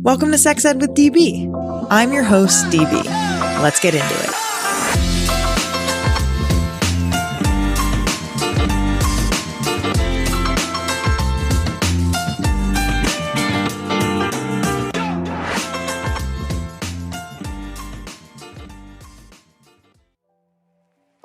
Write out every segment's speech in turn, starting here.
Welcome to Sex Ed with DB. I'm your host, DB. Let's get into it.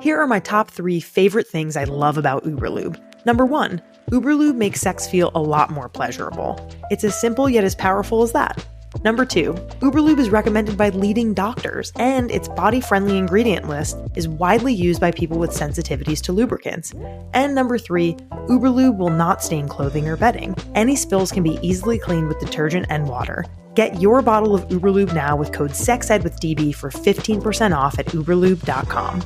Here are my top 3 favorite things I love about Uberlube. Number 1, Uberlube makes sex feel a lot more pleasurable. It's as simple yet as powerful as that. Number 2, Uberlube is recommended by leading doctors, and its body-friendly ingredient list is widely used by people with sensitivities to lubricants. And number 3, Uberlube will not stain clothing or bedding. Any spills can be easily cleaned with detergent and water. Get your bottle of Uberlube now with code SEXEDWITHDB for 15% off at uberlube.com.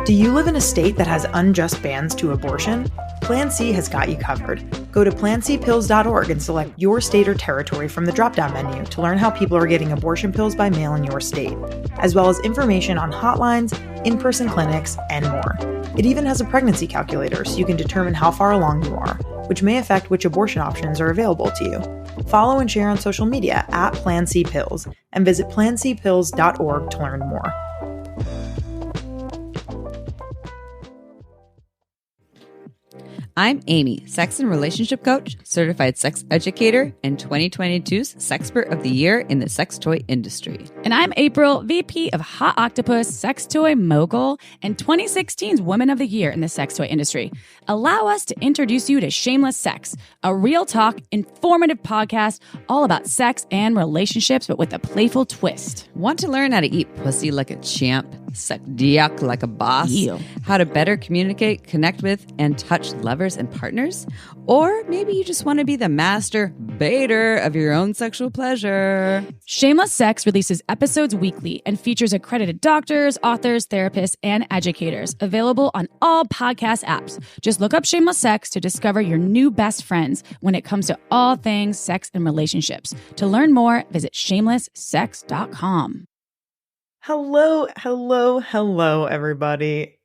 Do you live in a state that has unjust bans to abortion? Plan C has got you covered. Go to plancpills.org and select your state or territory from the drop-down menu to learn how people are getting abortion pills by mail in your state, as well as information on hotlines, in-person clinics, and more. It even has a pregnancy calculator so you can determine how far along you are, which may affect which abortion options are available to you. Follow and share on social media at Plan C Pills and visit plancpills.org to learn more. I'm Amy, sex and relationship coach, certified sex educator, and 2022's Sexpert of the Year in the sex toy industry. And I'm April, VP of Hot Octopus, sex toy mogul, and 2016's Woman of the Year in the sex toy industry. Allow us to introduce you to Shameless Sex, a real talk, informative podcast all about sex and relationships, but with a playful twist. Want to learn how to eat pussy like a champ, suck dick like a boss, how to better communicate, connect with, and touch lovers and partners? Or maybe you just want to be the master baiter of your own sexual pleasure. Shameless Sex releases episodes weekly and features accredited doctors, authors, therapists, and educators, available on all podcast apps. Just look up Shameless Sex to discover your new best friends when it comes to all things sex and relationships. To learn more, visit shamelesssex.com. Hello, everybody.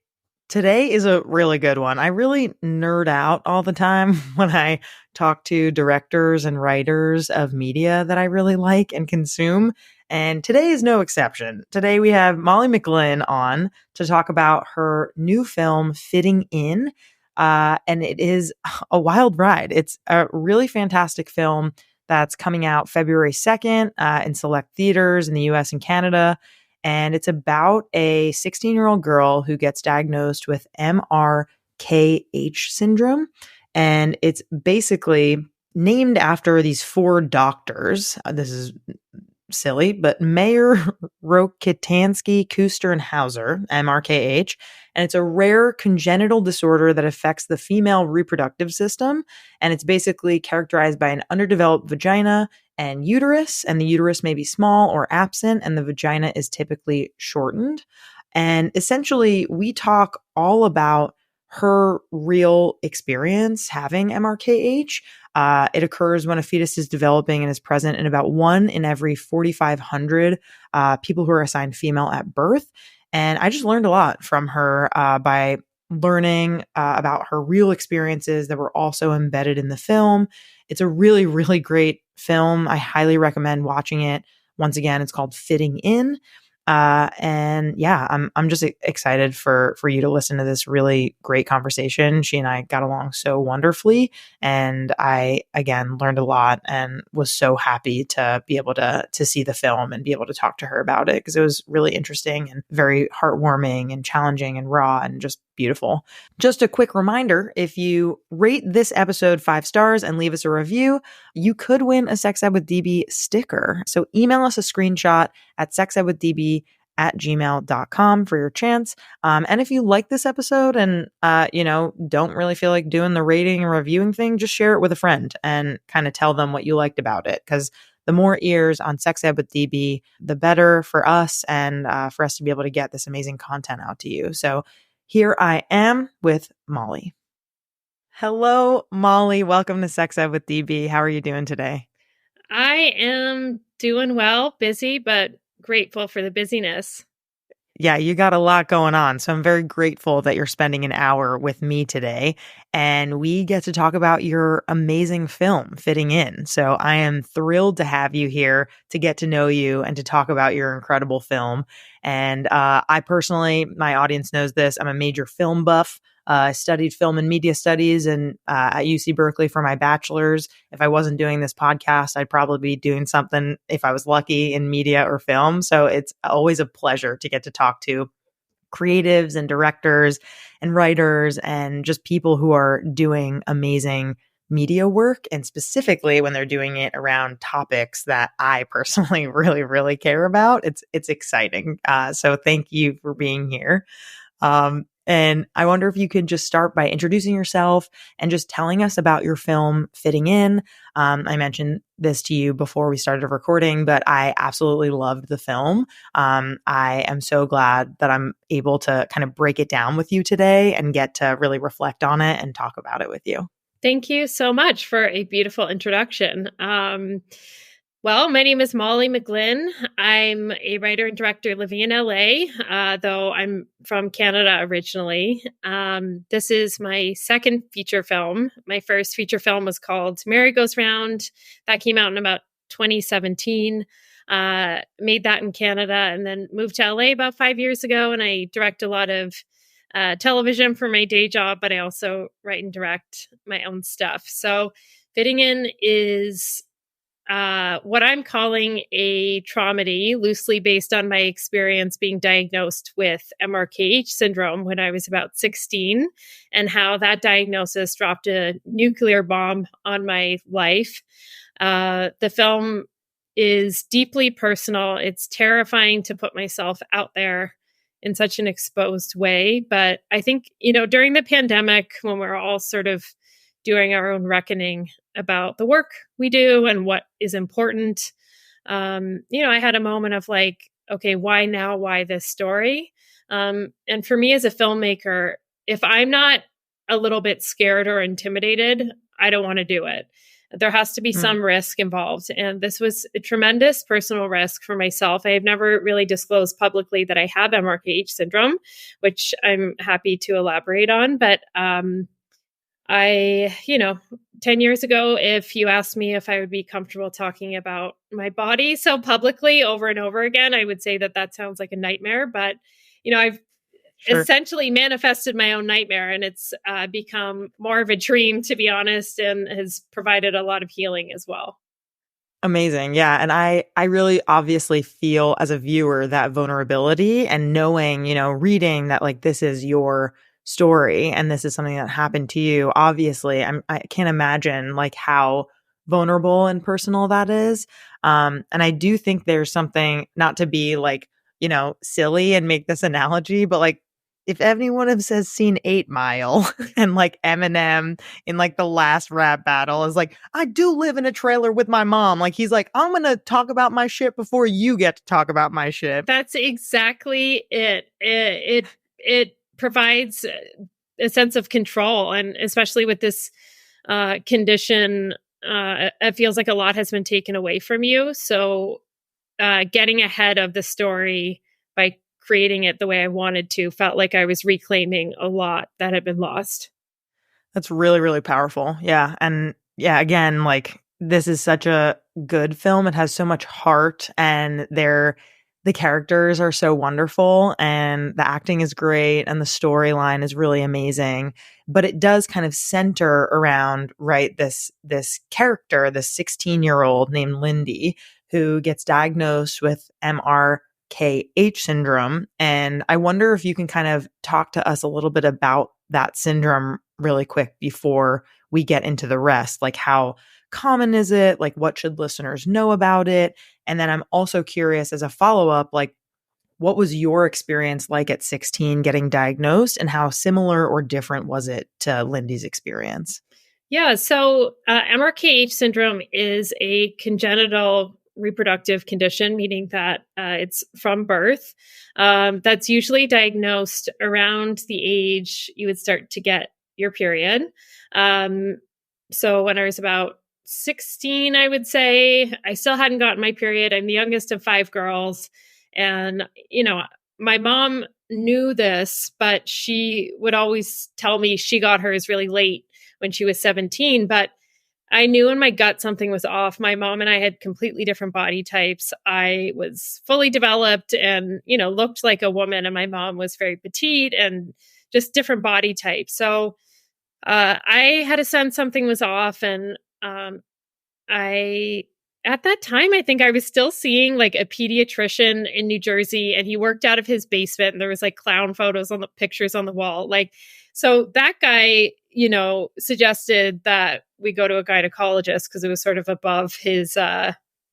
Today is a really good one. I really nerd out all the time when I talk to directors and writers of media that I really like and consume. And today is no exception. Today we have Molly McGlynn on to talk about her new film, Fitting In. And it is a wild ride. It's a really fantastic film that's coming out February 2nd in select theaters in the US and Canada. And it's about a 16-year-old girl who gets diagnosed with MRKH Syndrome. And it's basically named after these 4 doctors. This is silly, but Mayer, Rokitansky, Kuster, and Hauser, MRKH. And it's a rare congenital disorder that affects the female reproductive system. And it's basically characterized by an underdeveloped vagina and uterus, and the uterus may be small or absent, and the vagina is typically shortened. And essentially, we talk all about her real experience having MRKH. It occurs when a fetus is developing and is present in about 1 in every 4,500 people who are assigned female at birth. And I just learned a lot from her by learning about her real experiences that were also embedded in the film. It's a really, really great film. I highly recommend watching it. Once again, it's called Fitting In. And yeah, I'm just excited for you to listen to this really great conversation. She and I got along so wonderfully, and I again learned a lot and was so happy to be able to see the film and be able to talk to her about it, because it was really interesting and very heartwarming and challenging and raw and just beautiful. Just a quick reminder, if you rate this episode 5 stars and leave us a review, you could win a Sex Ed with DB sticker. So email us a screenshot at sexedwithdb@gmail.com for your chance. And if you like this episode and, don't really feel like doing the rating and reviewing thing, just share it with a friend and kind of tell them what you liked about it. Because the more ears on Sex Ed with DB, the better for us and for us to be able to get this amazing content out to you. So here I am with Molly. Hello, Molly. Welcome to Sex Ed with DB. How are you doing today? I am doing well, busy, but grateful for the busyness. Yeah, you got a lot going on. So I'm very grateful that you're spending an hour with me today. And we get to talk about your amazing film, Fitting In. So I am thrilled to have you here to get to know you and to talk about your incredible film. And I personally, my audience knows this, I'm a major film buff. I studied film and media studies and at UC Berkeley for my bachelor's. If I wasn't doing this podcast, I'd probably be doing something, if I was lucky, in media or film. So it's always a pleasure to get to talk to creatives and directors and writers and just people who are doing amazing media work, and specifically when they're doing it around topics that I personally really, really care about. It's exciting. So thank you for being here. And I wonder if you could just start by introducing yourself and just telling us about your film, Fitting In. I mentioned this to you before we started recording, but I absolutely loved the film. I am so glad that I'm able to kind of break it down with you today and get to really reflect on it and talk about it with you. Thank you so much for a beautiful introduction. Well, my name is Molly McGlynn. I'm a writer and director living in LA, though I'm from Canada originally. This is my second feature film. My first feature film was called Merry Goes Round. That came out in about 2017. Made that in Canada and then moved to LA about 5 years ago. And I direct a lot of television for my day job, but I also write and direct my own stuff. So Fitting In is what I'm calling a traumedy, loosely based on my experience being diagnosed with MRKH syndrome when I was about 16, and how that diagnosis dropped a nuclear bomb on my life. The film is deeply personal. It's terrifying to put myself out there in such an exposed way. But I think, during the pandemic, when we're all sort of doing our own reckoning about the work we do and what is important. I had a moment of like, okay, why now? Why this story? And for me as a filmmaker, if I'm not a little bit scared or intimidated, I don't want to do it. There has to be some risk involved. And this was a tremendous personal risk for myself. I have never really disclosed publicly that I have MRKH syndrome, which I'm happy to elaborate on. But 10 years ago, if you asked me if I would be comfortable talking about my body so publicly over and over again, I would say that sounds like a nightmare. But, I've essentially manifested my own nightmare, and it's become more of a dream, to be honest, and has provided a lot of healing as well. Amazing. Yeah. And I really obviously feel as a viewer that vulnerability and knowing, reading that like this is your story and this is something that happened to you. Obviously, I can't imagine like how vulnerable and personal that is. And I do think there's something, not to be like, silly and make this analogy, but like if anyone has seen 8 Mile and like Eminem in like the last rap battle is like, I do live in a trailer with my mom. Like he's like, I'm going to talk about my shit before you get to talk about my shit. That's exactly it. It provides a sense of control. And especially with this condition, it feels like a lot has been taken away from you. So getting ahead of the story by creating it the way I wanted to felt like I was reclaiming a lot that had been lost. That's really, really powerful. Yeah. And yeah, again, like this is such a good film. It has so much heart and the characters are so wonderful and the acting is great and the storyline is really amazing. But it does kind of center around, right, this character, this 16-year-old named Lindy, who gets diagnosed with MRKH syndrome. And I wonder if you can kind of talk to us a little bit about that syndrome really quick before we get into the rest. Like how common is it? Like what should listeners know about it? And then I'm also curious as a follow-up, like what was your experience like at 16 getting diagnosed and how similar or different was it to Lindy's experience? Yeah, so MRKH syndrome is a congenital reproductive condition, meaning that it's from birth. That's usually diagnosed around the age you would start to get your period. So when I was about 16, I would say, I still hadn't gotten my period. I'm the youngest of 5 girls. And, my mom knew this, but she would always tell me she got hers really late when she was 17. But I knew in my gut something was off. My mom and I had completely different body types. I was fully developed and, looked like a woman, and my mom was very petite and just different body types. So I had a sense something was off. And at that time, I think I was still seeing like a pediatrician in New Jersey, and he worked out of his basement, and there was like clown photos on the pictures on the wall. So that guy, suggested that we go to a gynecologist because it was sort of above his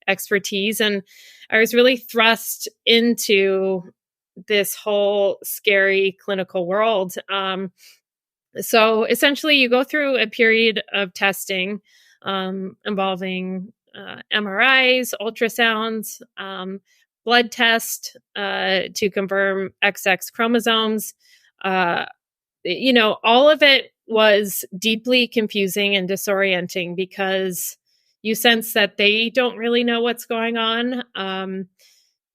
expertise. And I was really thrust into this whole scary clinical world. So essentially, you go through a period of testing involving MRIs, ultrasounds, blood test to confirm XX chromosomes. All of it was deeply confusing and disorienting because you sense that they don't really know what's going on.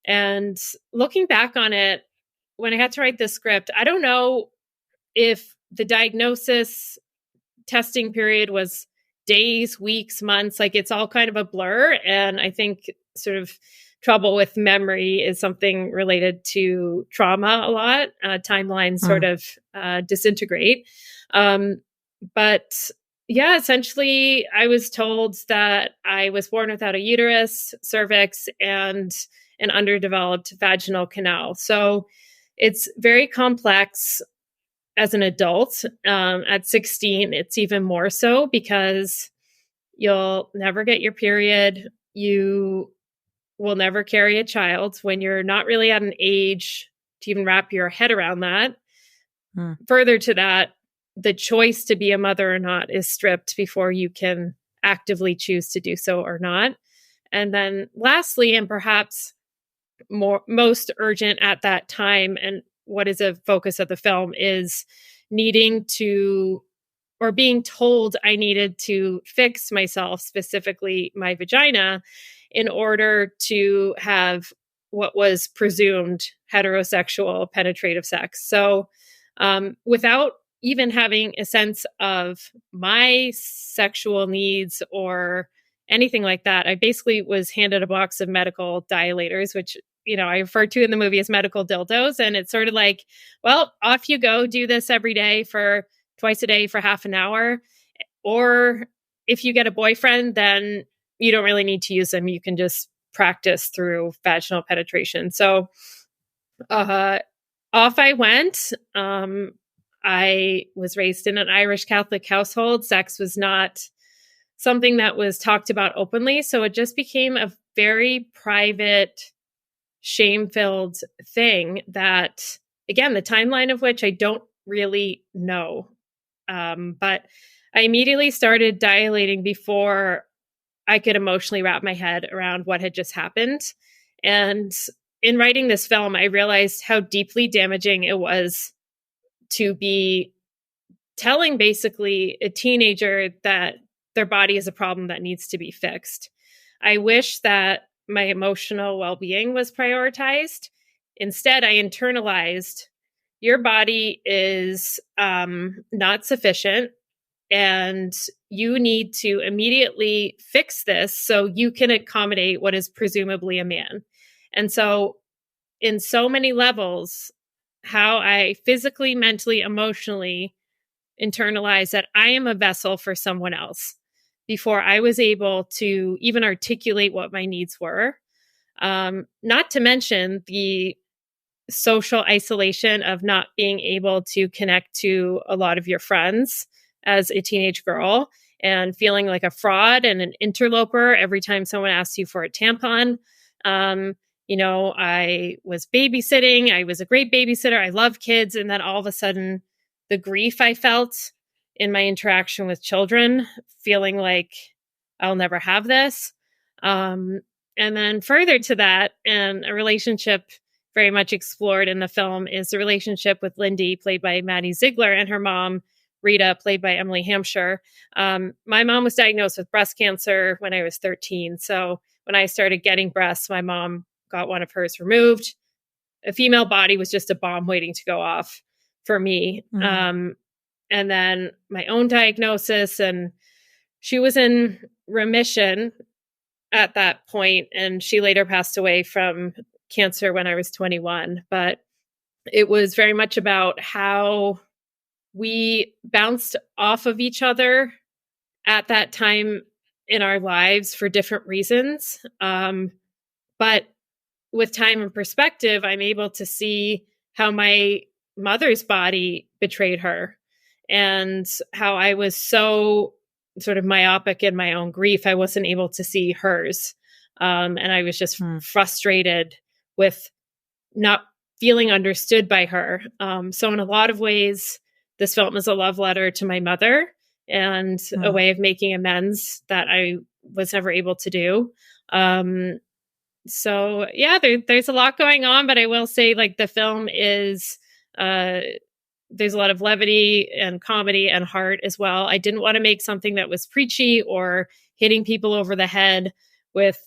And looking back on it, when I had to write this script, I don't know if the diagnosis testing period was days, weeks, months, like it's all kind of a blur. And I think sort of trouble with memory is something related to trauma a lot. Timelines sort of disintegrate. But yeah, essentially I was told that I was born without a uterus, cervix, and an underdeveloped vaginal canal. So it's very complex as an adult. At 16, it's even more so because you'll never get your period. You will never carry a child when you're not really at an age to even wrap your head around that. Further to that, the choice to be a mother or not is stripped before you can actively choose to do so or not. And then lastly, and perhaps most urgent at that time, and what is a focus of the film, is needing to, or being told I needed to fix myself, specifically my vagina, in order to have what was presumed heterosexual penetrative sex. So without even having a sense of my sexual needs or anything like that, I basically was handed a box of medical dilators, which, I refer to in the movie as medical dildos. And it's sort of like, well, off you go, do this every day for twice a day for half an hour. Or if you get a boyfriend, then you don't really need to use them. You can just practice through vaginal penetration. So off I went. I was raised in an Irish Catholic household. Sex was not something that was talked about openly. So it just became a very private, shame-filled thing that, again, the timeline of which I don't really know. But I immediately started dilating before I could emotionally wrap my head around what had just happened. And in writing this film, I realized how deeply damaging it was to be telling basically a teenager that their body is a problem that needs to be fixed. I wish that my emotional well-being was prioritized. Instead, I internalized, your body is not sufficient, and you need to immediately fix this so you can accommodate what is presumably a man. And so in so many levels, how I physically, mentally, emotionally internalize that I am a vessel for someone else before I was able to even articulate what my needs were. Not to mention the social isolation of not being able to connect to a lot of your friends as a teenage girl, and feeling like a fraud and an interloper every time someone asks you for a tampon. I was babysitting. I was a great babysitter. I love kids. And then all of a sudden, the grief I felt in my interaction with children, feeling like I'll never have this. And then further to that, and a relationship very much explored in the film, is the relationship with Lindy, played by Maddie Ziegler, and her mom, Rita, played by Emily Hampshire. My mom was diagnosed with breast cancer when I was 13. So when I started getting breasts, my mom got one of hers removed. a female body was just a bomb waiting to go off for me. And then my own diagnosis, and she was in remission at that point, and she later passed away from cancer when I was 21. But it was very much about how we bounced off of each other at that time in our lives for different reasons. But with time and perspective, I'm able to see how my mother's body betrayed her and how I was so sort of myopic in my own grief. I wasn't able to see hers. And I was just frustrated with not feeling understood by her. So in a lot of ways, this film is a love letter to my mother and a way of making amends that I was never able to do. So yeah, there's a lot going on, but I will say like the film is, there's a lot of levity and comedy and heart as well. I didn't want to make something that was preachy or hitting people over the head with,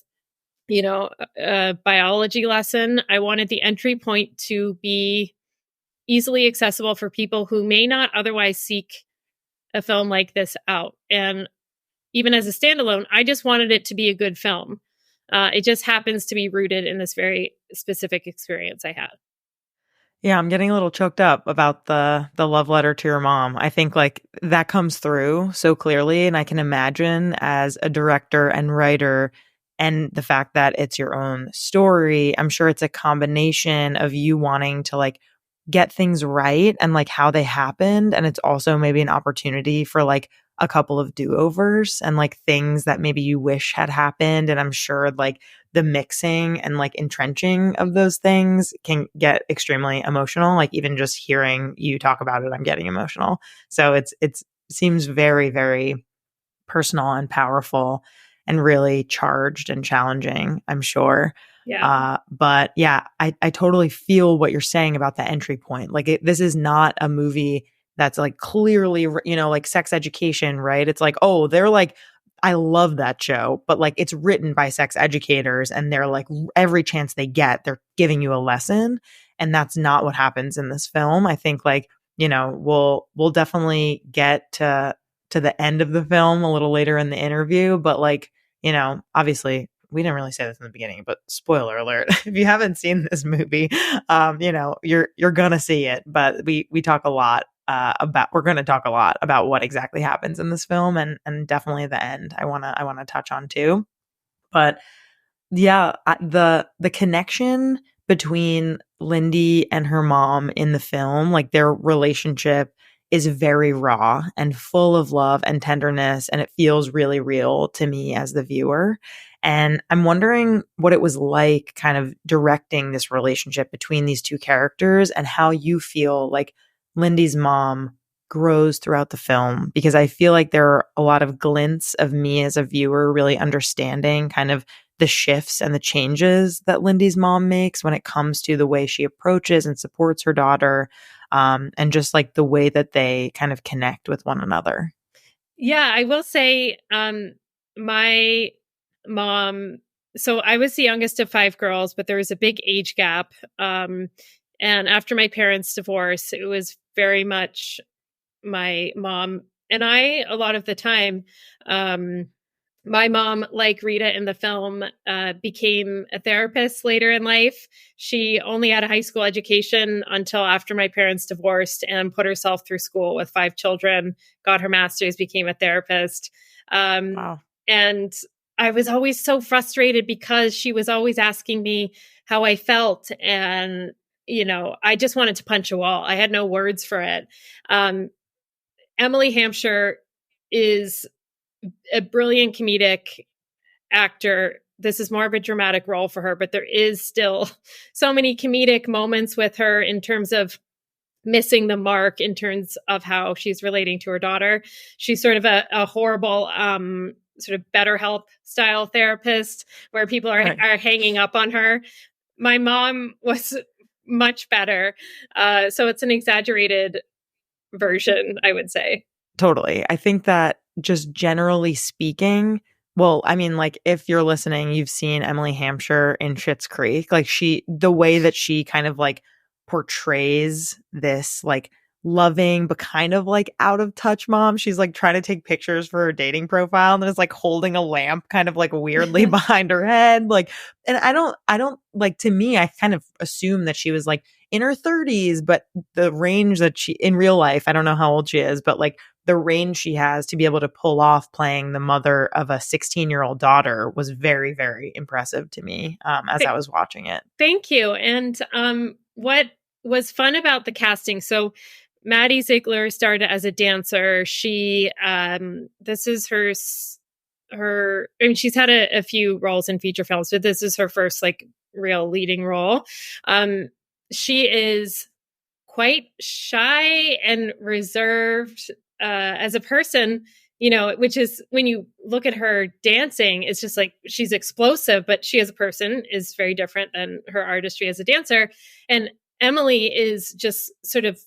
a biology lesson. I wanted the entry point to be easily accessible for people who may not otherwise seek a film like this out. And even as a standalone, I just wanted it to be a good film. It just happens to be rooted in this very specific experience I had. Yeah, I'm getting a little choked up about the love letter to your mom. I think like that comes through so clearly, and I can imagine as a director and writer, and the fact that it's your own story, I'm sure it's a combination of you wanting to like get things right and like how they happened, and it's also maybe an opportunity for like a couple of do-overs and like things that maybe you wish had happened. And I'm sure like the mixing and like entrenching of those things can get extremely emotional. Like even just hearing you talk about it, I'm getting emotional. So it seems very, very personal and powerful and really charged and challenging, I'm sure. Yeah. But yeah, I totally feel what you're saying about the entry point. Like this is not a movie that's like clearly, like Sex Education, right? It's like, oh, they're like, I love that show, but like it's written by sex educators and they're like every chance they get, they're giving you a lesson. And that's not what happens in this film. I think like, we'll definitely get to the end of the film a little later in the interview, but like, obviously we didn't really say this in the beginning, but spoiler alert, if you haven't seen this movie, you're gonna see it, but we talk a lot we're going to talk a lot about what exactly happens in this film and definitely the end I want to touch on too. But yeah, the connection between Lindy and her mom in the film, like their relationship is very raw and full of love and tenderness, and it feels really real to me as the viewer. And I'm wondering what it was like kind of directing this relationship between these two characters and how you feel like Lindy's mom grows throughout the film, because I feel like there are a lot of glints of me as a viewer really understanding kind of the shifts and the changes that Lindy's mom makes when it comes to the way she approaches and supports her daughter, and just like the way that they kind of connect with one another. Yeah, I will say my mom, so I was the youngest of 5 girls, but there was a big age gap. And after my parents' divorce, it was very much my mom and I, a lot of the time. My mom, like Rita in the film, became a therapist later in life. She only had a high school education until after my parents divorced and put herself through school with 5 children, got her master's, became a therapist. Wow. And I was always so frustrated because she was always asking me how I felt. And I just wanted to punch a wall. I had no words for it. Emily Hampshire is a brilliant comedic actor. This is more of a dramatic role for her, but there is still so many comedic moments with her in terms of missing the mark in terms of how she's relating to her daughter. She's sort of a horrible, sort of BetterHelp style therapist where people are hanging up on her. My mom was much better. So it's an exaggerated version, I would say. Totally. I think that just generally speaking, Well, I mean, like, if you're listening, you've seen Emily Hampshire in Schitt's Creek. Like, the way that she kind of like portrays this, like, loving, but kind of like out of touch mom. She's like trying to take pictures for her dating profile and then is like holding a lamp kind of like weirdly behind her head. Like, and I don't like, to me, I kind of assume that she was like in her 30s, but the range that she in real life, I don't know how old she is, but like, the range she has to be able to pull off playing the mother of a 16-year-old daughter was very, very impressive to me as I was watching it. Thank you. And what was fun about the casting, so Maddie Ziegler started as a dancer. She, this is her, I mean, she's had a few roles in feature films, but this is her first like real leading role. She is quite shy and reserved as a person, which is when you look at her dancing, it's just like she's explosive, but she as a person is very different than her artistry as a dancer. And Emily is just sort of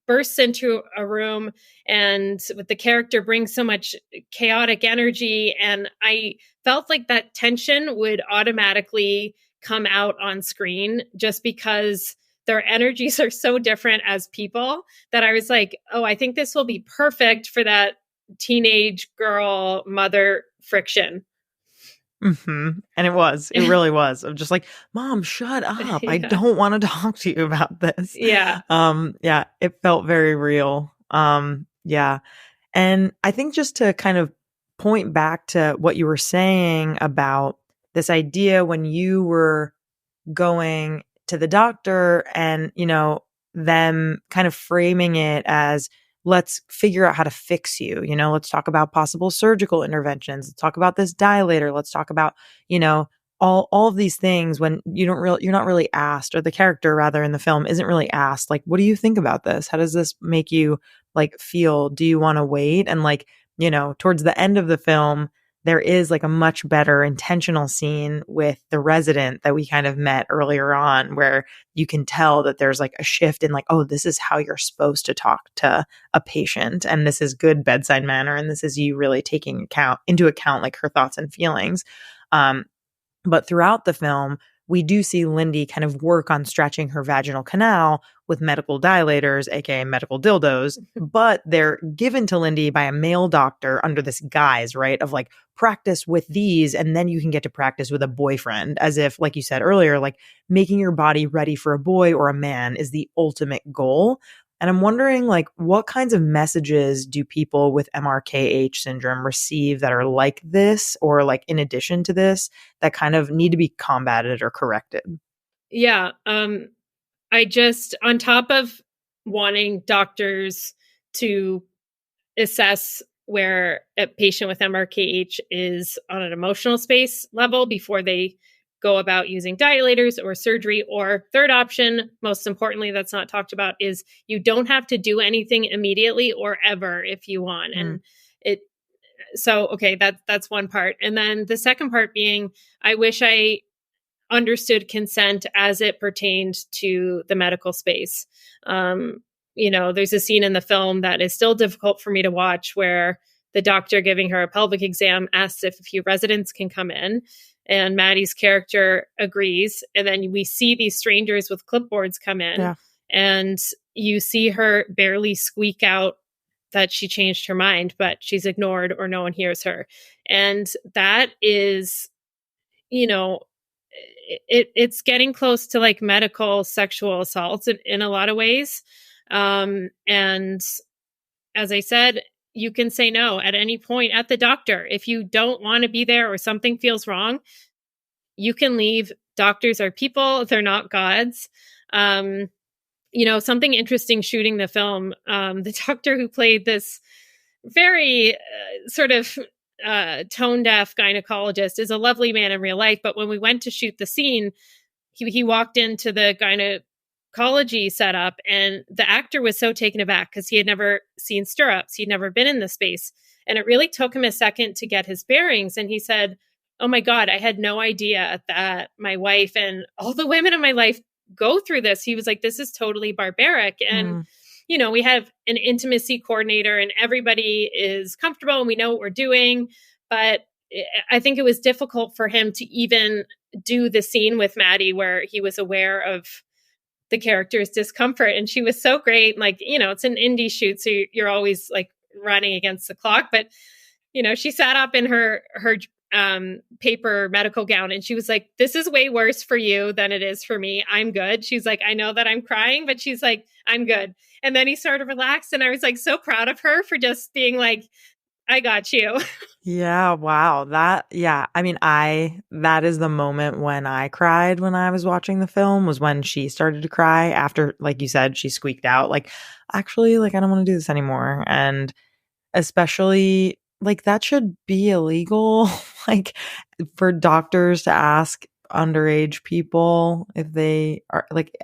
bursts into a room and with the character brings so much chaotic energy. And I felt like that tension would automatically come out on screen just because their energies are so different as people that I was like, oh, I think this will be perfect for that teenage girl mother friction. Mm-hmm. And it really was. I'm just like, Mom, shut up. Yeah. I don't want to talk to you about this. Yeah. Yeah, it felt very real. Yeah. And I think just to kind of point back to what you were saying about this idea when you were going to the doctor and, them kind of framing it as, let's figure out how to fix you. Let's talk about possible surgical interventions. Let's talk about this dilator. Let's talk about, all of these things when you're not really asked, or the character rather in the film isn't really asked, like, what do you think about this? How does this make you like feel? Do you want to wait? And like, towards the end of the film, there is like a much better intentional scene with the resident that we kind of met earlier on, where you can tell that there's like a shift in like, oh, this is how you're supposed to talk to a patient. And this is good bedside manner. And this is you really taking into account like her thoughts and feelings. But throughout the film, we do see Lindy kind of work on stretching her vaginal canal with medical dilators, aka medical dildos, but they're given to Lindy by a male doctor under this guise, right, of like, practice with these and then you can get to practice with a boyfriend, as if, like you said earlier, like making your body ready for a boy or a man is the ultimate goal. And I'm wondering, like, what kinds of messages do people with MRKH syndrome receive that are like this, or like in addition to this, that kind of need to be combated or corrected? Yeah. I just, on top of wanting doctors to assess where a patient with MRKH is on an emotional space level before they go about using dilators or surgery, or third option, most importantly, that's not talked about, is you don't have to do anything immediately or ever if you want. And okay, that's one part. And then the second part being, I wish I understood consent as it pertained to the medical space. There's a scene in the film that is still difficult for me to watch where the doctor giving her a pelvic exam asks if a few residents can come in, and Maddie's character agrees. And then we see these strangers with clipboards come in, and you see her barely squeak out that she changed her mind, but she's ignored or no one hears her. And that is, it's getting close to like medical sexual assault in a lot of ways. And as I said, you can say no at any point at the doctor. If you don't want to be there or something feels wrong, you can leave. Doctors are people. They're not gods. Something interesting shooting the film, the doctor who played this very sort of tone deaf gynecologist is a lovely man in real life. But when we went to shoot the scene, he walked into the gynecology setup, and the actor was so taken aback because he had never seen stirrups. He'd never been in the space. And it really took him a second to get his bearings. And he said, oh my God, I had no idea that my wife and all the women in my life go through this. He was like, this is totally barbaric. And, we have an intimacy coordinator and everybody is comfortable and we know what we're doing. But I think it was difficult for him to even do the scene with Maddie where he was aware of the character's discomfort. And she was so great. Like, it's an indie shoot, so you're always like running against the clock. But, she sat up in her paper medical gown and she was like, this is way worse for you than it is for me. I'm good. She's like, I know that I'm crying, but she's like, I'm good. And then he sort of relaxed. And I was like, so proud of her for just being like, I got you. Yeah. Wow. That is the moment when I cried when I was watching the film, was when she started to cry after, like you said, she squeaked out, like, actually, like, I don't want to do this anymore. And especially, like, that should be illegal, like, for doctors to ask underage people if they are, like,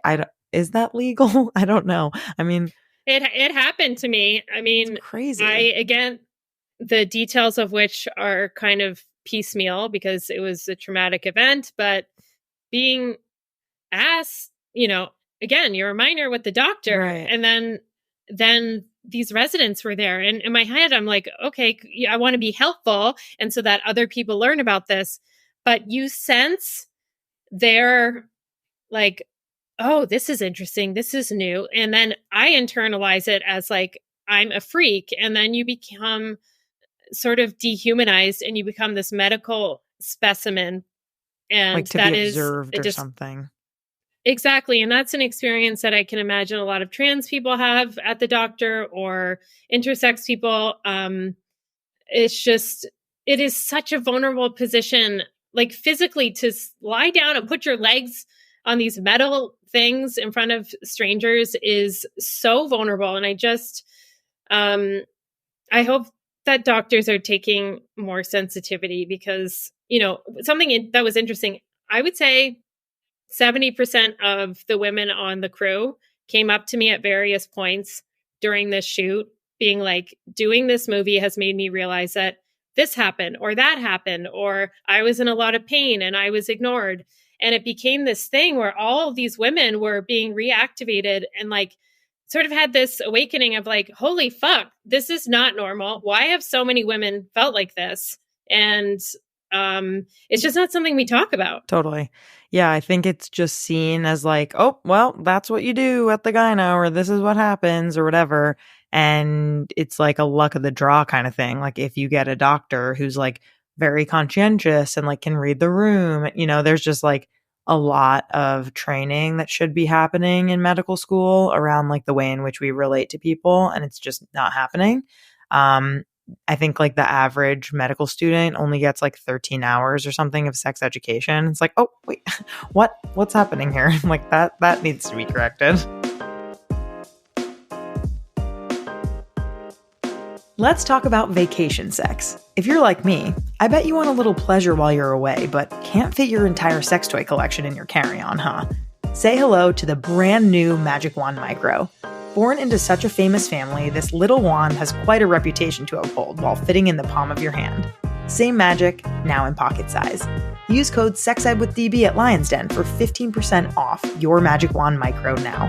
is that legal? I don't know. I mean, it happened to me. I mean, it's crazy. The details of which are kind of piecemeal because it was a traumatic event, but being asked, again, you're a minor with the doctor. Right. And then these residents were there. And in my head, I'm like, okay, I want to be helpful. And so that other people learn about this, but you sense they're like, oh, this is interesting. This is new. And then I internalize it as like, I'm a freak. And then you become sort of dehumanized and you become this medical specimen. And like to that be is observed or something. Exactly. And that's an experience that I can imagine a lot of trans people have at the doctor or intersex people. It is such a vulnerable position, like physically, to lie down and put your legs on these metal things in front of strangers is so vulnerable. And I hope that doctors are taking more sensitivity because, something that was interesting, I would say 70% of the women on the crew came up to me at various points during this shoot being like, doing this movie has made me realize that this happened or that happened, or I was in a lot of pain and I was ignored. And it became this thing where all of these women were being reactivated and like sort of had this awakening of like, holy fuck, this is not normal. Why have so many women felt like this? And it's just not something we talk about. Totally. Yeah, I think it's just seen as like, oh, well, that's what you do at the gyno, or this is what happens, or whatever. And it's like a luck of the draw kind of thing. Like if you get a doctor who's like very conscientious and like can read the room, there's just like a lot of training that should be happening in medical school around like the way in which we relate to people, and it's just not happening. I think like the average medical student only gets like 13 hours or something of sex education. It's like, oh wait, what's happening here? Like that needs to be corrected. Let's talk about vacation sex. If you're like me, I bet you want a little pleasure while you're away, but can't fit your entire sex toy collection in your carry-on, huh? Say hello to the brand new Magic Wand Micro. Born into such a famous family, this little wand has quite a reputation to uphold while fitting in the palm of your hand. Same magic, now in pocket size. Use code SEXEDWITHDB at Lion's Den for 15% off your Magic Wand Micro now.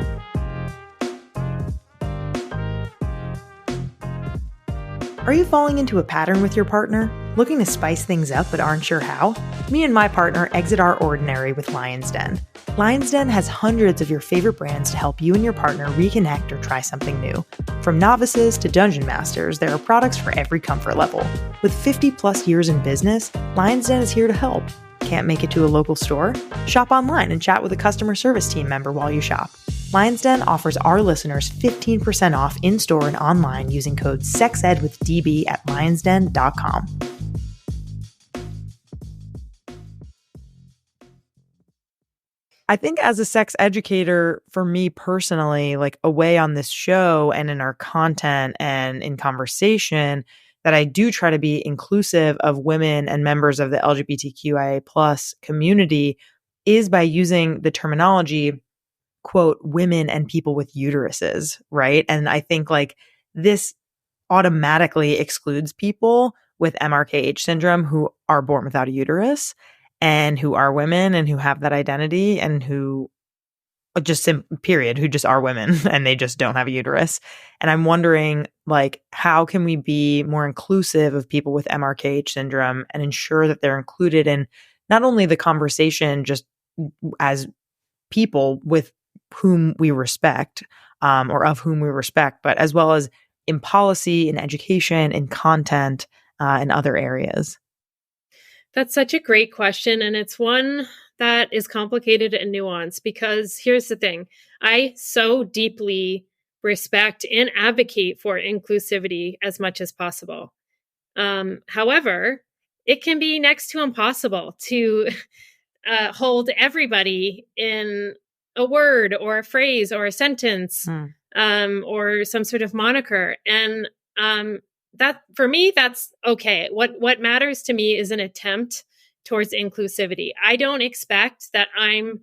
Are you falling into a pattern with your partner? Looking to spice things up but aren't sure how? Me and my partner exit our ordinary with Lion's Den. Lion's Den has hundreds of your favorite brands to help you and your partner reconnect or try something new. From novices to dungeon masters, there are products for every comfort level. With 50 plus years in business, Lion's Den is here to help. Can't make it to a local store? Shop online and chat with a customer service team member while you shop. Lion's Den offers our listeners 15% off in-store and online using code SEXEDWITHDB at lionsden.com. I think as a sex educator, for me personally, like away on this show and in our content and in conversation, that I do try to be inclusive of women and members of the LGBTQIA plus community is by using the terminology, quote, women and people with uteruses, right? And I think like this automatically excludes people with MRKH syndrome who are born without a uterus and who are women and who have that identity and who just period, who just are women and they just don't have a uterus. And I'm wondering, like, how can we be more inclusive of people with MRKH syndrome and ensure that they're included in not only the conversation just as people with whom we respect, or of whom we respect, but as well as in policy, in education, in content, in other areas? That's such a great question. And it's one that is complicated and nuanced, because here's the thing. I so deeply respect and advocate for inclusivity as much as possible. However, it can be next to impossible to hold everybody in a word or a phrase or a sentence, or some sort of moniker. And that, for me, that's okay. What matters to me is an attempt towards inclusivity. I don't expect that I'm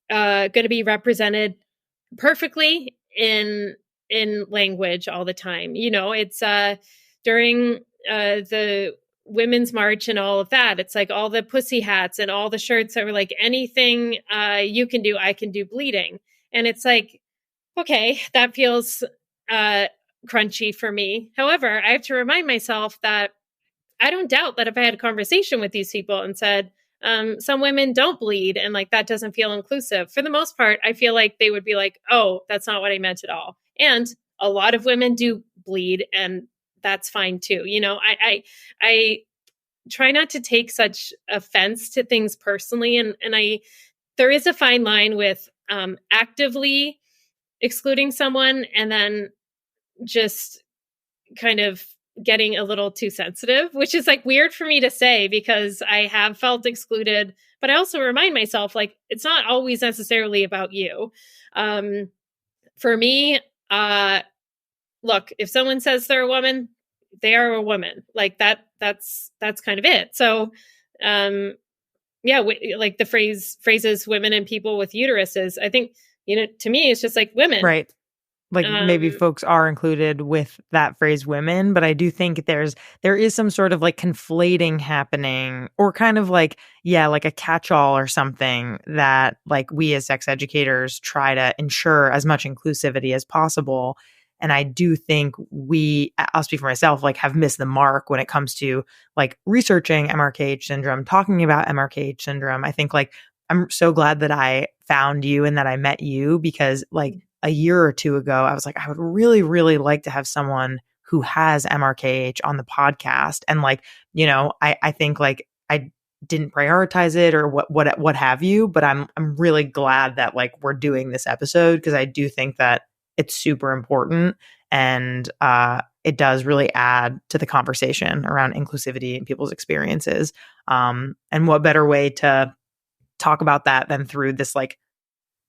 going to be represented perfectly in language all the time. You know, it's during the Women's March and all of that. It's like all the pussy hats and all the shirts that were like, anything you can do, I can do bleeding. And it's like, okay, that feels crunchy for me. However, I have to remind myself that I don't doubt that if I had a conversation with these people and said, some women don't bleed and like that doesn't feel inclusive, for the most part, I feel like they would be like, oh, that's not what I meant at all. And a lot of women do bleed, and that's fine too. You know, I try not to take such offense to things personally. And there is a fine line with actively excluding someone and then just kind of getting a little too sensitive, which is like weird for me to say because I have felt excluded, but I also remind myself, like, it's not always necessarily about you. For me, look, if someone says they're a woman, they are a woman. Like that's kind of it. So, yeah, like the phrases women and people with uteruses, I think, you know, to me, it's just like women. Right. Like maybe folks are included with that phrase women, but I do think there is some sort of like conflating happening, or kind of like, yeah, like a catch-all or something that like we as sex educators try to ensure as much inclusivity as possible. And I do think I'll speak for myself, like have missed the mark when it comes to like researching MRKH syndrome, talking about MRKH syndrome. I think like I'm so glad that I found you and that I met you, because like a year or two ago, I was like, I would really, really like to have someone who has MRKH on the podcast. And like, you know, I think like I didn't prioritize it or what have you, but I'm really glad that like we're doing this episode, because I do think that it's super important, and it does really add to the conversation around inclusivity and people's experiences. And what better way to talk about that than through this like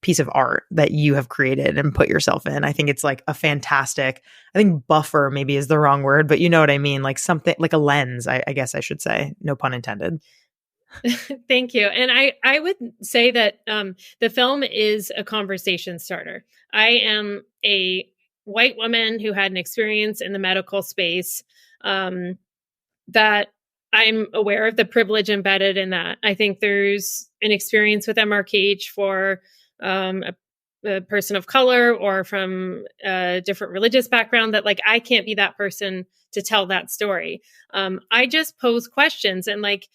piece of art that you have created and put yourself in. I think it's like a fantastic, I think buffer maybe is the wrong word, but you know what I mean? Like something like a lens, I guess I should say, no pun intended. Thank you. And I would say that the film is a conversation starter. I am a white woman who had an experience in the medical space, that I'm aware of the privilege embedded in that. I think there's an experience with MRKH for a person of color or from a different religious background that like I can't be that person to tell that story. I just pose questions, and like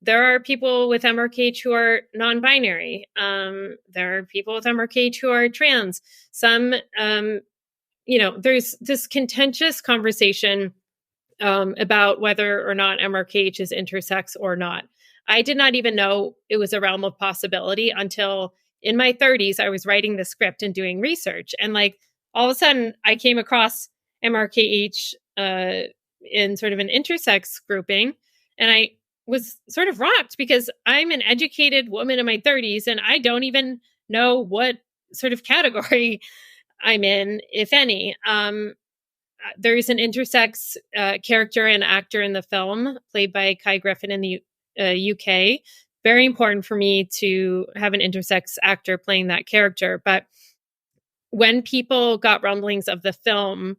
there are people with MRKH who are non-binary. There are people with MRKH who are trans. Some, you know, there's this contentious conversation about whether or not MRKH is intersex or not. I did not even know it was a realm of possibility until in my 30s, I was writing the script and doing research. And like all of a sudden I came across MRKH in sort of an intersex grouping. And I was sort of rocked because I'm an educated woman in my 30s and I don't even know what sort of category I'm in, if any. There's an intersex character and actor in the film played by Kai Griffin in the UK. Very important for me to have an intersex actor playing that character. But when people got rumblings of the film,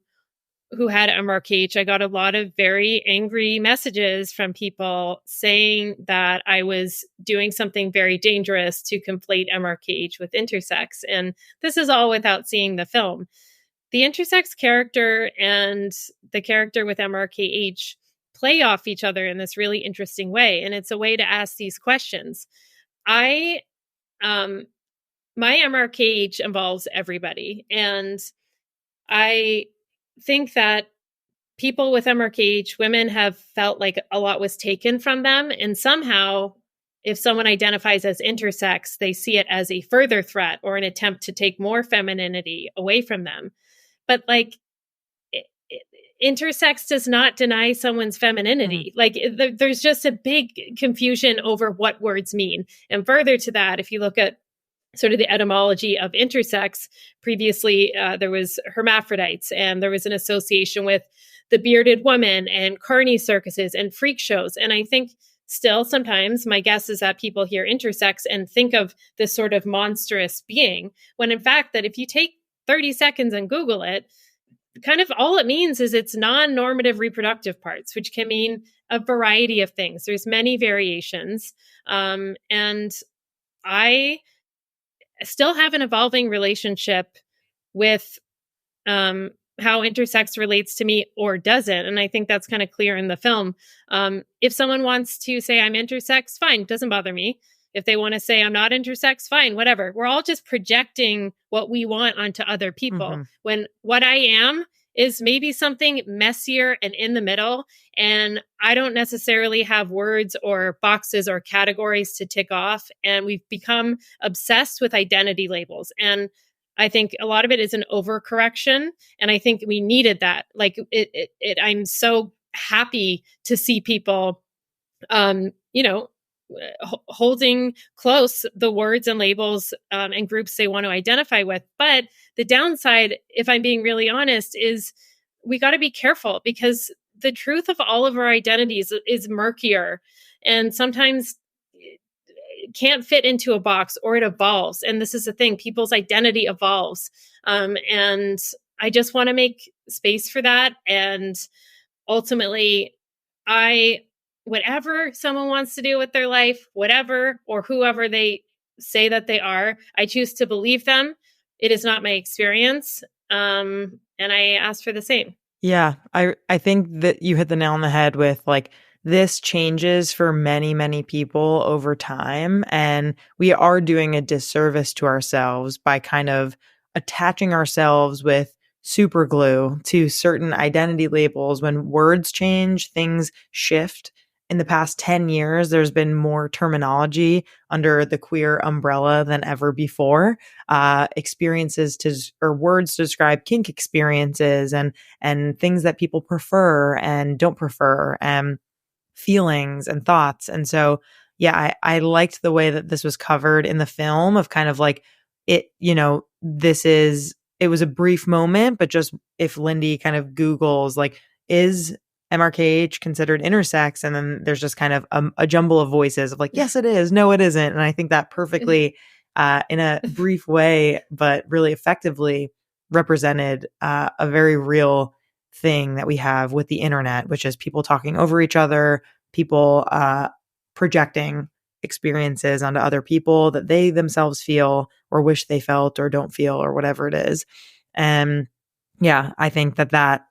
who had MRKH, I got a lot of very angry messages from people saying that I was doing something very dangerous to conflate MRKH with intersex. And this is all without seeing the film. The intersex character and the character with MRKH play off each other in this really interesting way. And it's a way to ask these questions. My MRKH involves everybody. And I think that people with MRKH, women, have felt like a lot was taken from them. And somehow, if someone identifies as intersex, they see it as a further threat or an attempt to take more femininity away from them. But like, intersex does not deny someone's femininity. Like, there's just a big confusion over what words mean. And further to that, if you look at sort of the etymology of intersex, previously there was hermaphrodites, and there was an association with the bearded woman and carny circuses and freak shows. And I think still sometimes my guess is that people hear intersex and think of this sort of monstrous being, when in fact that if you take 30 seconds and Google it, kind of all it means is it's non-normative reproductive parts, which can mean a variety of things. There's many variations. And I still have an evolving relationship with how intersex relates to me or doesn't. And I think that's kind of clear in the film. If someone wants to say I'm intersex, fine, doesn't bother me. If they want to say I'm not intersex, fine, whatever. We're all just projecting what we want onto other people, when what I am is maybe something messier and in the middle. And I don't necessarily have words or boxes or categories to tick off. And we've become obsessed with identity labels. And I think a lot of it is an overcorrection. And I think we needed that. Like I'm so happy to see people, holding close the words and labels and groups they want to identify with. But the downside, if I'm being really honest, is we got to be careful, because the truth of all of our identities is murkier, and sometimes it can't fit into a box, or it evolves. And this is the thing, people's identity evolves. And I just want to make space for that. And ultimately, whatever someone wants to do with their life, whatever or whoever they say that they are, I choose to believe them. It is not my experience. And I ask for the same. Yeah, I think that you hit the nail on the head with like, this changes for many, many people over time. And we are doing a disservice to ourselves by kind of attaching ourselves with super glue to certain identity labels. When words change, things shift. In the past 10 years, there's been more terminology under the queer umbrella than ever before. Experiences or words to describe kink experiences and things that people prefer and don't prefer, and feelings and thoughts. And so, yeah, I liked the way that this was covered in the film, of kind of like it, it was a brief moment, but just if Lindy kind of Googles like, is MRKH considered intersex? And then there's just kind of a jumble of voices of like, yes, it is. No, it isn't. And I think that perfectly, in a brief way, but really effectively represented a very real thing that we have with the internet, which is people talking over each other, people projecting experiences onto other people that they themselves feel or wish they felt or don't feel or whatever it is. And yeah, I think that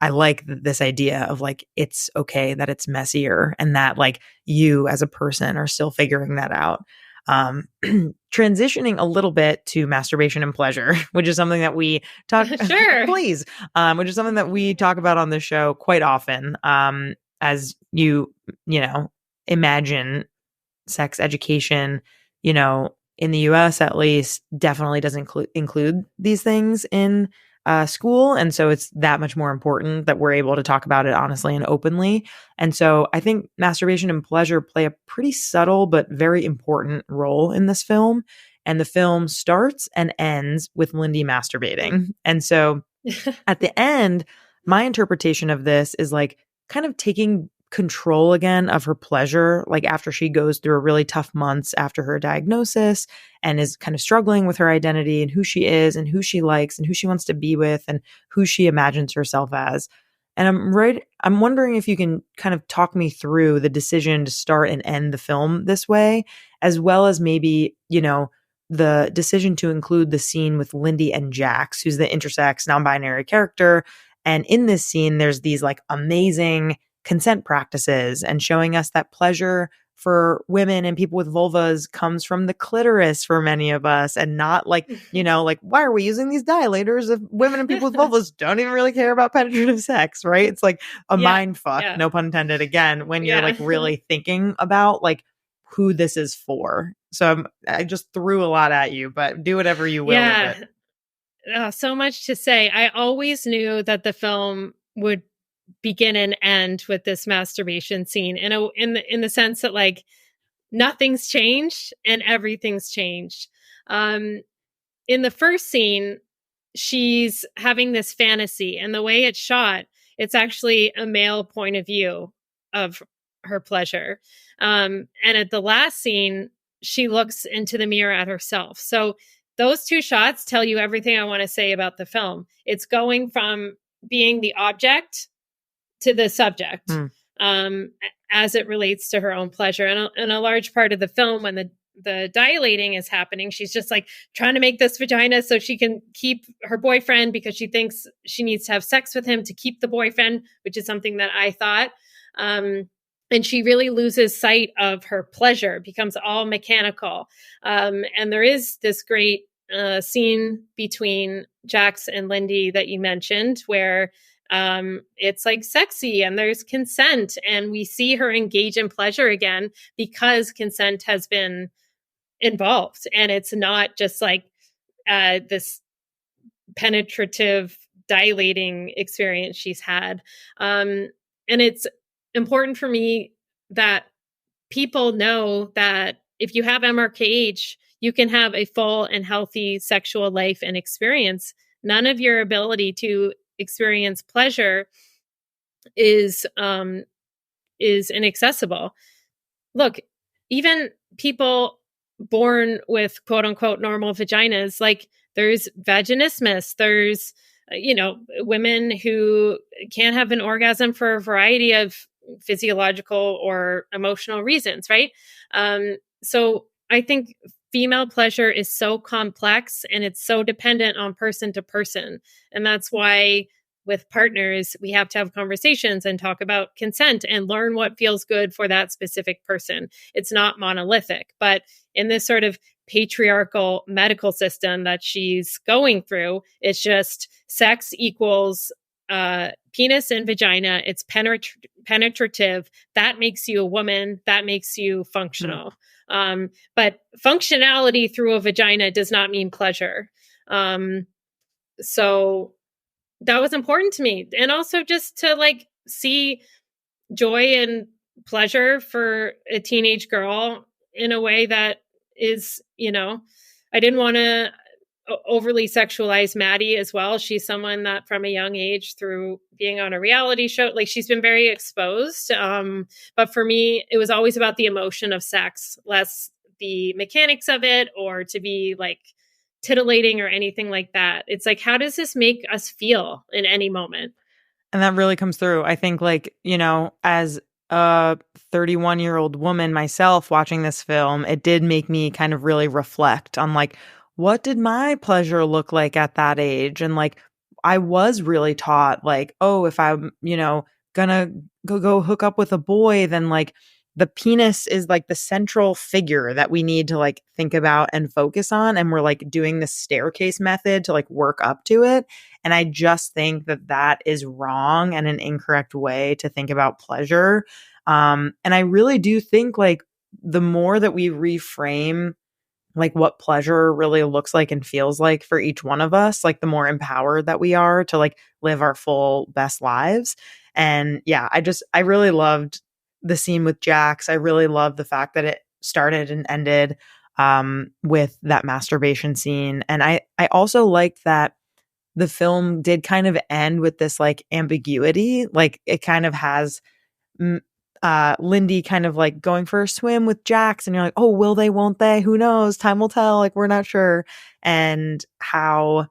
I like this idea of like, it's okay that it's messier and that like you as a person are still figuring that out. Transitioning a little bit to masturbation and pleasure, which is something that we talk, Sure. please, which is something that we talk about on the show quite often. As you imagine, sex education, in the US at least, definitely doesn't include these things in school. And so it's that much more important that we're able to talk about it honestly and openly. And so I think masturbation and pleasure play a pretty subtle but very important role in this film. And the film starts and ends with Lindy masturbating. And so at the end, my interpretation of this is like kind of taking control again of her pleasure, like after she goes through a really tough months after her diagnosis and is kind of struggling with her identity and who she is and who she likes and who she wants to be with and who she imagines herself as. And I'm wondering if you can kind of talk me through the decision to start and end the film this way, as well as maybe, the decision to include the scene with Lindy and Jax, who's the intersex non-binary character. And in this scene, there's these like amazing consent practices and showing us that pleasure for women and people with vulvas comes from the clitoris for many of us, and not like, like, why are we using these dilators if women and people with vulvas don't even really care about penetrative sex, right? It's like a mind fuck, no pun intended again, when you're like really thinking about like who this is for. So I just threw a lot at you, but do whatever you will with it. So much to say. I always knew that the film would begin and end with this masturbation scene in the sense that like nothing's changed and everything's changed. In the first scene, she's having this fantasy, and the way it's shot, it's actually a male point of view of her pleasure. And at the last scene, she looks into the mirror at herself. So those two shots tell you everything I want to say about the film. It's going from being the object to the subject, as it relates to her own pleasure. And a large part of the film, when the dilating is happening, she's just like trying to make this vagina so she can keep her boyfriend, because she thinks she needs to have sex with him to keep the boyfriend, which is something that I thought. And she really loses sight of her pleasure, becomes all mechanical. And there is this great scene between Jax and Lindy that you mentioned, where it's like sexy and there's consent, and we see her engage in pleasure again because consent has been involved. And it's not just like this penetrative, dilating experience she's had. And it's important for me that people know that if you have MRKH, you can have a full and healthy sexual life and experience. None of your ability to experience pleasure is inaccessible. Look, even people born with quote unquote normal vaginas, like there's vaginismus, there's women who can't have an orgasm for a variety of physiological or emotional reasons, right? So I think female pleasure is so complex and it's so dependent on person to person. And that's why with partners, we have to have conversations and talk about consent and learn what feels good for that specific person. It's not monolithic, but in this sort of patriarchal medical system that she's going through, it's just sex equals penis and vagina. It's penetrative. That makes you a woman. That makes you functional. But functionality through a vagina does not mean pleasure. So that was important to me. And also just to like see joy and pleasure for a teenage girl in a way that is, I didn't want to overly sexualize Maddie as well. She's someone that from a young age, through being on a reality show, like she's been very exposed. But for me, it was always about the emotion of sex, less the mechanics of it or to be like titillating or anything like that. It's like, how does this make us feel in any moment? And that really comes through. I think like, as a 31-year-old woman myself watching this film, it did make me kind of really reflect on like, what did my pleasure look like at that age? And like, I was really taught like, oh, if I'm, gonna go hook up with a boy, then like the penis is like the central figure that we need to like think about and focus on. And we're like doing the staircase method to like work up to it. And I just think that that is wrong and an incorrect way to think about pleasure. And I really do think like the more that we reframe like what pleasure really looks like and feels like for each one of us, like the more empowered that we are to like live our full best lives. And yeah, I really loved the scene with Jax. I really loved the fact that it started and ended with that masturbation scene. And I also liked that the film did kind of end with this like ambiguity. Like it kind of has Lindy kind of like going for a swim with Jax, and you're like, oh, will they, won't they? Who knows? Time will tell. Like, we're not sure. And how,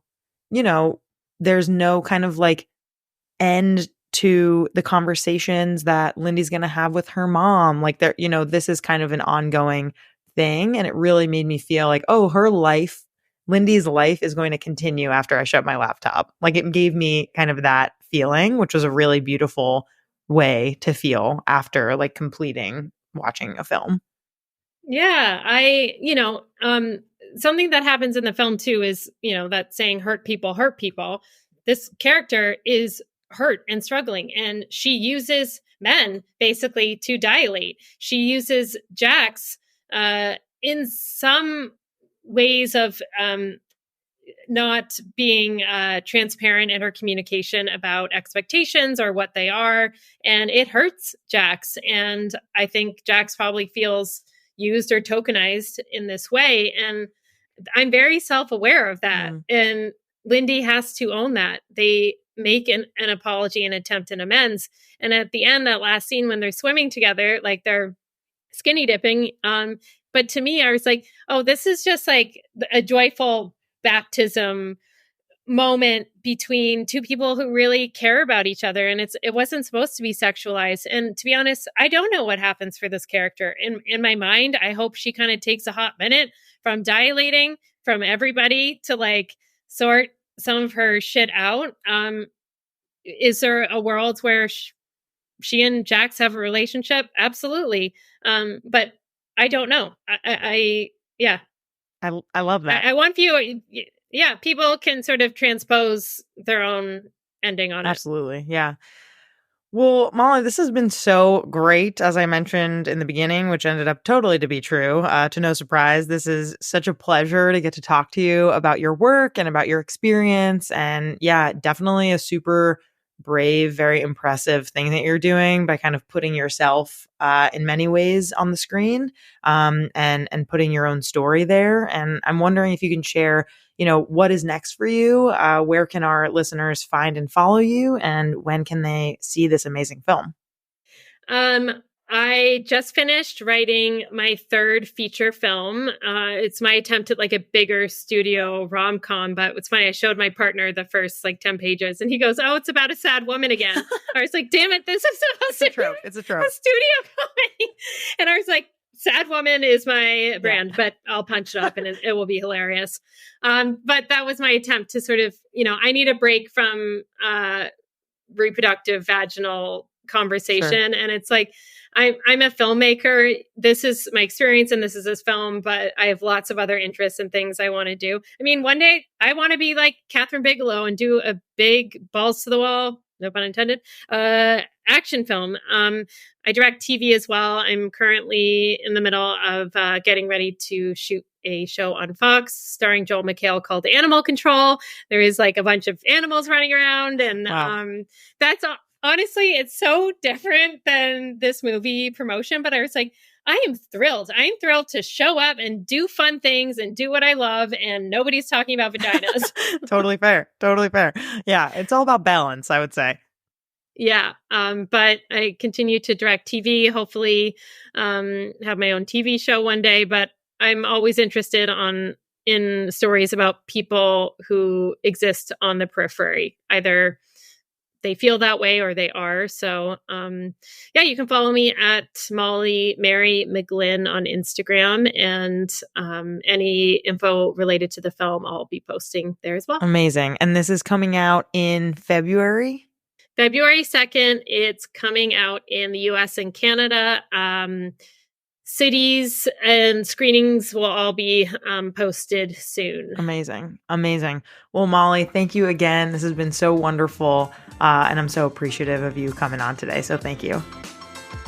there's no kind of like end to the conversations that Lindy's going to have with her mom. Like, this is kind of an ongoing thing. And it really made me feel like, oh, Lindy's life is going to continue after I shut my laptop. Like, it gave me kind of that feeling, which was a really beautiful way to feel after like completing watching a film. Yeah, something that happens in the film too is, that saying hurt people. This character is hurt and struggling, and she uses men basically to dilate. She uses Jax in some ways of not being transparent in her communication about expectations or what they are. And it hurts Jax. And I think Jax probably feels used or tokenized in this way. And I'm very self-aware of that. And Lindy has to own that. They make an apology and attempt an amends. And at the end, that last scene when they're swimming together, like they're skinny dipping. But to me, I was like, oh, this is just like a joyful baptism moment between two people who really care about each other. And it wasn't supposed to be sexualized. And to be honest, I don't know what happens for this character. In my mind, I hope she kind of takes a hot minute from dilating from everybody to like sort some of her shit out. Is there a world where she and Jax have a relationship? Absolutely. But I don't know. I love that. I want people can sort of transpose their own ending on it. Absolutely. Yeah. Well, Molly, this has been so great, as I mentioned in the beginning, which ended up totally to be true. To no surprise, this is such a pleasure to get to talk to you about your work and about your experience. And yeah, definitely a super brave, very impressive thing that you're doing by kind of putting yourself in many ways on the screen and putting your own story there. And I'm wondering if you can share, what is next for you? Where can our listeners find and follow you? And when can they see this amazing film? I just finished writing my third feature film. It's my attempt at like a bigger studio rom-com, but it's funny. I showed my partner the first like 10 pages and he goes, oh, it's about a sad woman again. I was like, damn it, this is It's a trope. a studio comedy. And I was like, sad woman is my brand, but I'll punch it up and it will be hilarious. But that was my attempt to sort of, I need a break from reproductive vaginal conversation. Sure. And it's like, I'm a filmmaker. This is my experience and this is this film, but I have lots of other interests and things I want to do. I mean, one day I want to be like Catherine Bigelow and do a big balls to the wall, no pun intended, action film. I direct TV as well. I'm currently in the middle of getting ready to shoot a show on Fox starring Joel McHale called Animal Control. There is like a bunch of animals running around and that's honestly, it's so different than this movie promotion, but I was like, I am thrilled. I'm thrilled to show up and do fun things and do what I love, and nobody's talking about vaginas. Totally fair. Yeah, it's all about balance, I would say. Yeah, but I continue to direct TV, hopefully have my own TV show one day, but I'm always interested in stories about people who exist on the periphery, either they feel that way or they are. So, you can follow me at Molly Mary McGlynn on Instagram, and any info related to the film, I'll be posting there as well. Amazing. And this is coming out in February? February 2nd. It's coming out in the US and Canada. Cities and screenings will all be posted soon. Amazing. Well, Molly, thank you again. This has been so wonderful. And I'm so appreciative of you coming on today. So thank you.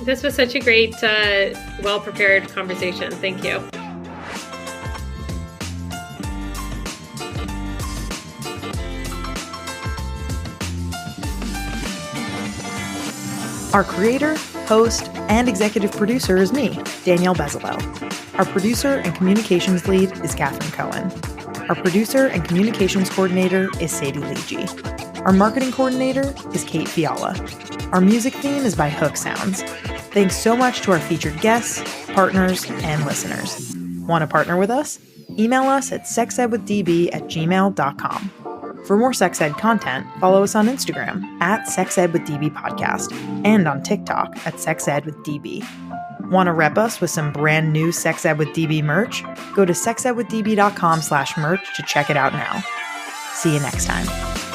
This was such a great, well-prepared conversation. Thank you. Our creator, host, and executive producer is me, Danielle Bezalel. Our producer and communications lead is Catherine Cohen. Our producer and communications coordinator is Sadie Leegee. Our marketing coordinator is Kate Fiala. Our music theme is by Hook Sounds. Thanks so much to our featured guests, partners, and listeners. Want to partner with us? Email us at sexedwithdb@gmail.com. For more sex ed content, follow us on Instagram at sexedwithdbpodcast and on TikTok at sexedwithdb. Want to rep us with some brand new Sex Ed with DB merch? Go to sexedwithdb.com/merch to check it out now. See you next time.